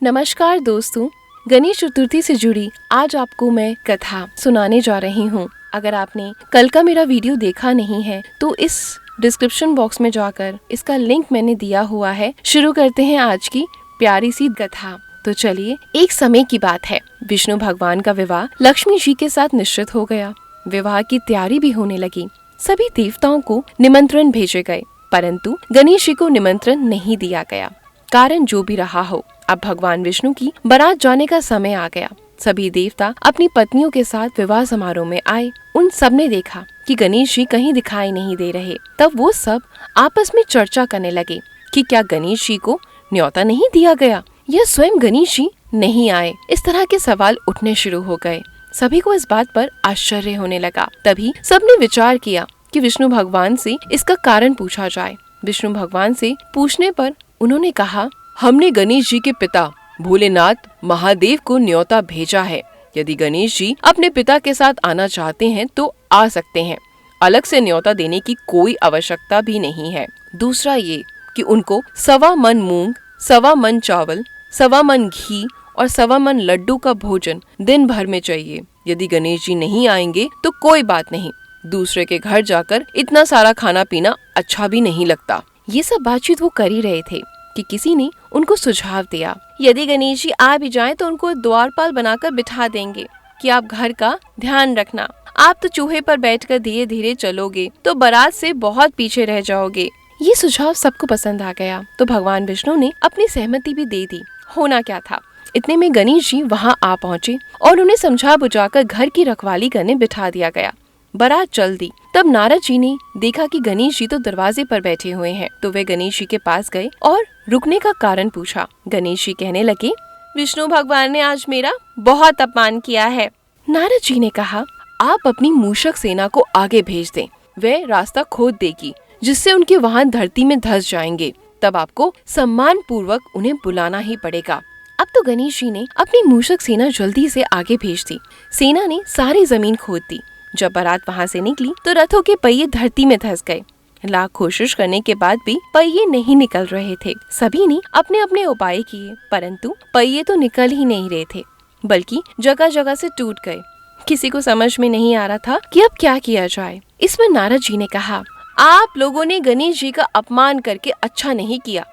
नमस्कार दोस्तों, गणेश चतुर्थी से जुड़ी आज आपको मैं कथा सुनाने जा रही हूँ। अगर आपने कल का मेरा वीडियो देखा नहीं है तो इस डिस्क्रिप्शन बॉक्स में जाकर इसका लिंक मैंने दिया हुआ है। शुरू करते हैं आज की प्यारी सी कथा। तो चलिए, एक समय की बात है। विष्णु भगवान का विवाह लक्ष्मी जी के साथ निश्चित हो गया। विवाह की तैयारी भी होने लगी। सभी देवताओं को निमंत्रण भेजे गए, परंतु गणेश जी को निमंत्रण नहीं दिया गया। कारण जो भी रहा हो, अब भगवान विष्णु की बारात जाने का समय आ गया। सभी देवता अपनी पत्नियों के साथ विवाह समारोह में आए। उन सब ने देखा कि गणेश जी कहीं दिखाई नहीं दे रहे। तब वो सब आपस में चर्चा करने लगे कि क्या गणेश जी को न्योता नहीं दिया गया या स्वयं गणेश जी नहीं आए। इस तरह के सवाल उठने शुरू हो गए। सभी को इस बात पर आश्चर्य होने लगा। तभी सबने विचार किया कि विष्णु भगवान से इसका कारण पूछा जाए। विष्णु भगवान से पूछने पर उन्होंने कहा, हमने गणेश जी के पिता भोलेनाथ महादेव को न्योता भेजा है। यदि गणेश जी अपने पिता के साथ आना चाहते हैं तो आ सकते हैं। अलग से न्योता देने की कोई आवश्यकता भी नहीं है। दूसरा ये कि उनको 1.25 मन मूंग, 1.25 मन चावल, 1.25 मन घी और 1.25 मन लड्डू का भोजन दिन भर में चाहिए। यदि गणेश जी नहीं आएंगे तो कोई बात नहीं। दूसरे के घर जाकर इतना सारा खाना पीना अच्छा भी नहीं लगता। ये सब बातचीत वो कर ही रहे थे कि किसी ने उनको सुझाव दिया, यदि गणेश जी आ भी जाएं तो उनको द्वारपाल बनाकर बिठा देंगे कि आप घर का ध्यान रखना। आप तो चूहे पर बैठकर धीरे धीरे चलोगे तो बारात से बहुत पीछे रह जाओगे। ये सुझाव सबको पसंद आ गया तो भगवान विष्णु ने अपनी सहमति भी दे दी। होना क्या था, इतने में गणेश जी वहाँ आ पहुँचे और उन्हें समझा बुझाकर घर की रखवाली करने बिठा दिया गया। बारात चल दी। तब नारद जी ने देखा कि गणेश जी तो दरवाजे पर बैठे हुए हैं, तो वे गणेश जी के पास गए और रुकने का कारण पूछा। गणेश जी कहने लगे, विष्णु भगवान ने आज मेरा बहुत अपमान किया है। नारद जी ने कहा, आप अपनी मूषक सेना को आगे भेज दें। वे रास्ता खोद देगी जिससे उनके वाहन धरती में धंस जाएंगे। तब आपको सम्मान पूर्वक उन्हें बुलाना ही पड़ेगा। अब तो गणेश जी ने अपनी मूषक सेना जल्दी से आगे भेज दी। सेना ने सारी जमीन खोद दी। जब बारात वहाँ से निकली तो रथों के पहिए धरती में धंस गए। लाख कोशिश करने के बाद भी पहिए नहीं निकल रहे थे। सभी ने अपने अपने उपाय किए, परंतु पहिए तो निकल ही नहीं रहे थे, बल्कि जगह जगह से टूट गए। किसी को समझ में नहीं आ रहा था कि अब क्या किया जाए। इस पर नारद जी ने कहा, आप लोगों ने गणेश जी का अपमान करके अच्छा नहीं किया।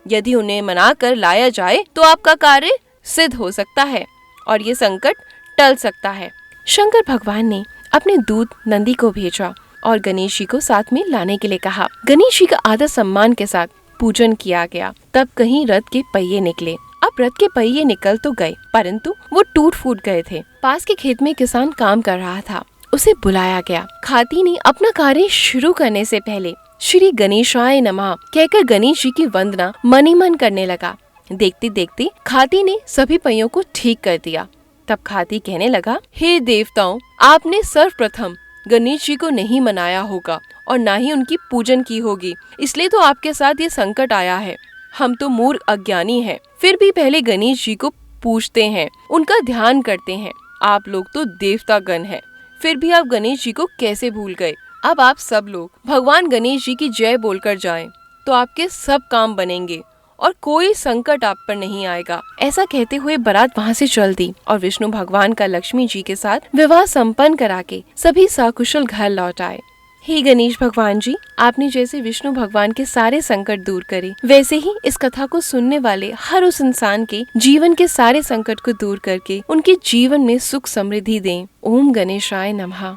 यदि उन्हें मना कर लाया जाए तो आपका कार्य सिद्ध हो सकता है और ये संकट टल सकता है। शंकर भगवान ने अपने दूत नंदी को भेजा और गणेश जी को साथ में लाने के लिए कहा। गणेश जी का आदर सम्मान के साथ पूजन किया गया। तब कहीं रथ के पहिए निकले। अब रथ के पहिए निकल तो गए, परंतु वो टूट फूट गए थे। पास के खेत में किसान काम कर रहा था, उसे बुलाया गया। खाती ने अपना कार्य शुरू करने से पहले श्री गणेशाय नमः कहकर गणेश जी की वंदना मन ही मन करने लगा। देखते देखते खाती ने सभी पहियों को ठीक कर दिया। तब खाती कहने लगा, हे देवताओं, आपने सर्वप्रथम गणेश जी को नहीं मनाया होगा और ना ही उनकी पूजन की होगी, इसलिए तो आपके साथ ये संकट आया है। हम तो मूर्ख अज्ञानी हैं, फिर भी पहले गणेश जी को पूजते हैं, उनका ध्यान करते हैं। आप लोग तो देवता गण हैं, फिर भी आप गणेश जी को कैसे भूल गए। अब आप सब लोग भगवान गणेश जी की जय बोलकर जाएं, तो आपके सब काम बनेंगे और कोई संकट आप पर नहीं आएगा। ऐसा कहते हुए बारात वहाँ से चल दी और विष्णु भगवान का लक्ष्मी जी के साथ विवाह संपन्न करा के सभी सकुशल घर लौट आए। हे गणेश भगवान जी, आपने जैसे विष्णु भगवान के सारे संकट दूर करे, वैसे ही इस कथा को सुनने वाले हर उस इंसान के जीवन के सारे संकट को दूर करके उनके जीवन में सुख समृद्धि दें। ओम गणेशाय नमः।